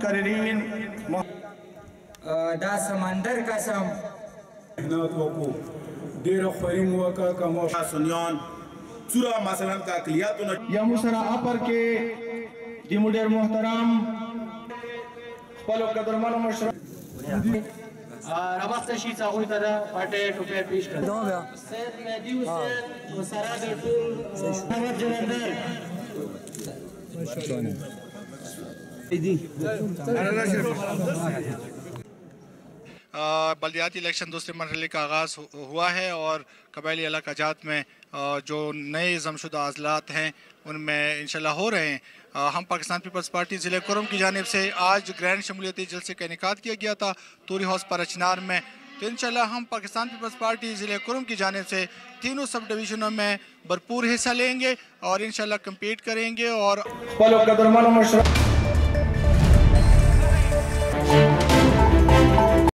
मुकर्रिरीन दा समंदर कसम मेहनत वको देर खरीम वका कमो सुनियान चुरा मसलन का अकलियात या मुसरा अपर के दिमुडर मोहतरम खपलो कदरमान मशरा रबस्तशी चाहूँ तरा पाटे टुपे पेश कर सैयद मेहदी हुसैन मुसरा गटुल नवाब जलंधर बल्दियाती इलेक्शन दूसरे मरहले का आगाज़ हुआ है और कबायली इलाक़ाजात में जो नए ज़मशुदा अज़लात हैं उनमें इंशाल्लाह हो रहे हैं। हम पाकिस्तान पीपल्स पार्टी ज़िले कुरम की जानिब से आज ग्रैंड शमूलियती जलसे का इनेकाद किया गया था तूरी हाउस पर अचनार में। तो इंशाल्लाह हम पाकिस्तान पीपल्स पार्टी ज़िले कुरम की जानिब से तीनों सब डिवीज़नों में भरपूर हिस्सा लेंगे और इंशाल्लाह कम्पीट करेंगे और